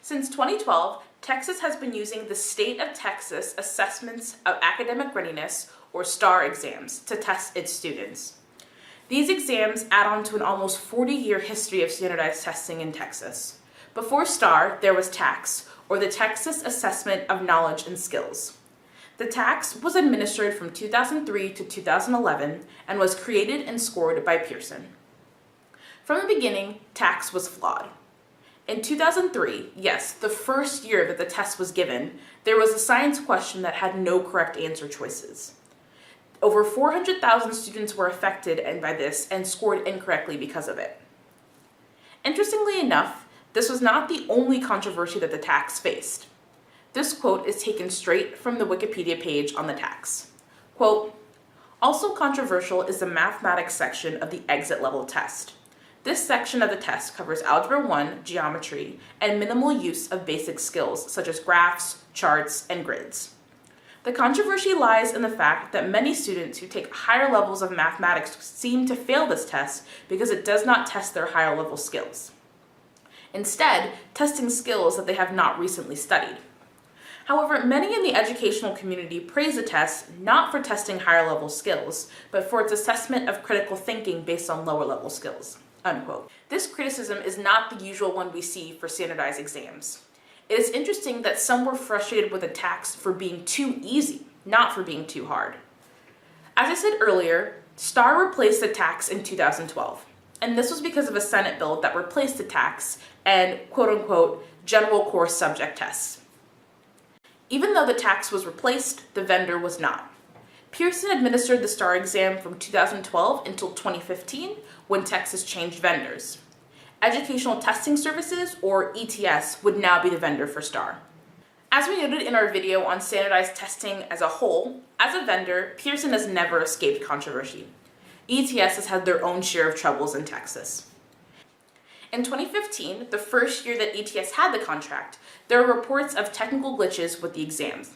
Since 2012, Texas has been using the State of Texas Assessments of Academic Readiness, or STAR exams, to test its students. These exams add on to an almost 40-year history of standardized testing in Texas. Before STAR, there was TAKS, or the Texas Assessment of Knowledge and Skills. The TAKS was administered from 2003 to 2011 and was created and scored by Pearson. From the beginning, TAKS was flawed. In 2003, yes, the first year that the test was given, there was a science question that had no correct answer choices. Over 400,000 students were affected by this and scored incorrectly because of it. Interestingly enough, this was not the only controversy that the TAKS faced. This quote is taken straight from the Wikipedia page on the TAKS. Quote, "Also controversial is the mathematics section of the exit level test. This section of the test covers Algebra 1, geometry, and minimal use of basic skills such as graphs, charts, and grids. The controversy lies in the fact that many students who take higher levels of mathematics seem to fail this test because it does not test their higher level skills. Instead, testing skills that they have not recently studied. However, many in the educational community praise the test not for testing higher level skills, but for its assessment of critical thinking based on lower level skills." Unquote. This criticism is not the usual one we see for standardized exams. It is interesting that some were frustrated with the TAKS for being too easy, not for being too hard. As I said earlier, STAR replaced the TAKS in 2012, and this was because of a Senate bill that replaced the TAKS and quote-unquote general course subject tests. Even though the TAKS was replaced, the vendor was not. Pearson administered the STAR exam from 2012 until 2015, when Texas changed vendors. Educational Testing Services, or ETS, would now be the vendor for STAR. As we noted in our video on standardized testing as a whole, as a vendor, Pearson has never escaped controversy. ETS has had their own share of troubles in Texas. In 2015, the first year that ETS had the contract, there were reports of technical glitches with the exams.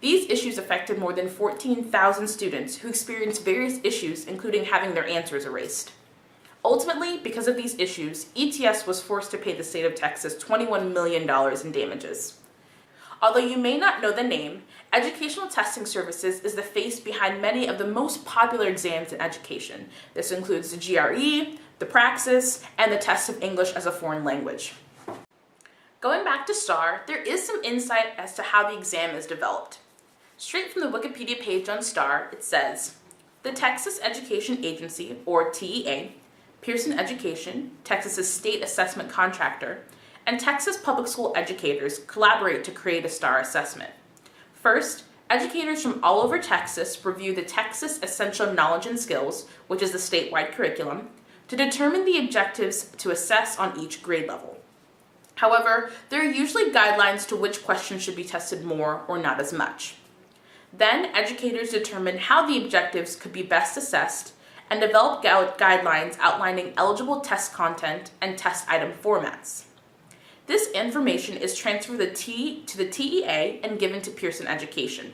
These issues affected more than 14,000 students who experienced various issues, including having their answers erased. Ultimately, because of these issues, ETS was forced to pay the state of Texas $21 million in damages. Although you may not know the name, Educational Testing Services is the face behind many of the most popular exams in education. This includes the GRE, the Praxis, and the test of English as a foreign language. Going back to STAR, there is some insight as to how the exam is developed. Straight from the Wikipedia page on STAR, it says, "The Texas Education Agency, or TEA, Pearson Education, Texas's state assessment contractor, and Texas public school educators collaborate to create a STAR assessment. First, educators from all over Texas review the Texas Essential Knowledge and Skills, which is the statewide curriculum, to determine the objectives to assess on each grade level. However, there are usually guidelines to which questions should be tested more or not as much. Then, educators determine how the objectives could be best assessed and develop guidelines outlining eligible test content and test item formats. This information is transferred to the TEA and given to Pearson Education,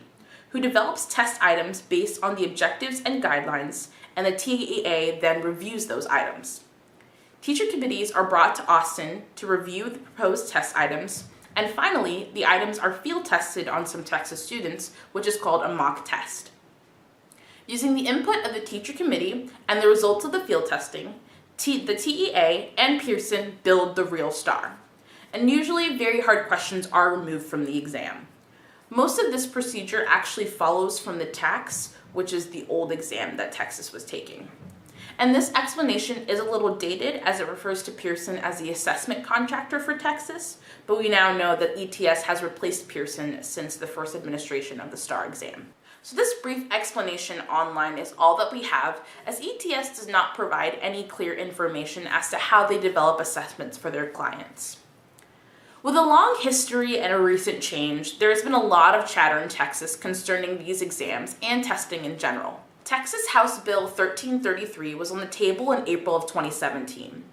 who develops test items based on the objectives and guidelines, and the TEA then reviews those items. Teacher committees are brought to Austin to review the proposed test items, and finally, the items are field tested on some Texas students, which is called a mock test. Using the input of the teacher committee and the results of the field testing, the TEA and Pearson build the real STAR. And usually very hard questions are removed from the exam. Most of this procedure actually follows from the TAKS, which is the old exam that Texas was taking. And this explanation is a little dated as it refers to Pearson as the assessment contractor for Texas, but we now know that ETS has replaced Pearson since the first administration of the STAR exam. So this brief explanation online is all that we have, as ETS does not provide any clear information as to how they develop assessments for their clients. With a long history and a recent change, there has been a lot of chatter in Texas concerning these exams and testing in general. Texas House Bill 1333 was on the table in April of 2017.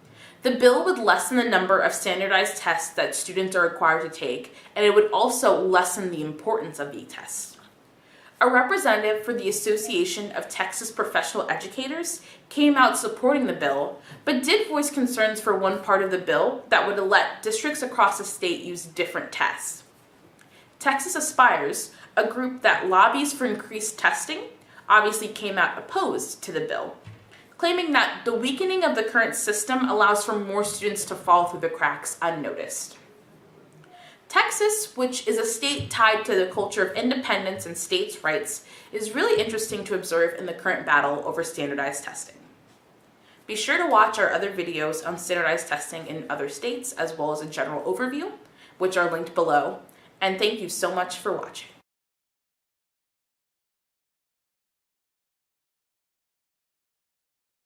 The bill would lessen the number of standardized tests that students are required to take, and it would also lessen the importance of the tests. A representative for the Association of Texas Professional Educators came out supporting the bill, but did voice concerns for one part of the bill that would let districts across the state use different tests. Texas Aspires, a group that lobbies for increased testing, obviously came out opposed to the bill, claiming that the weakening of the current system allows for more students to fall through the cracks unnoticed. Texas, which is a state tied to the culture of independence and states' rights, is really interesting to observe in the current battle over standardized testing. Be sure to watch our other videos on standardized testing in other states, as well as a general overview, which are linked below, and thank you so much for watching.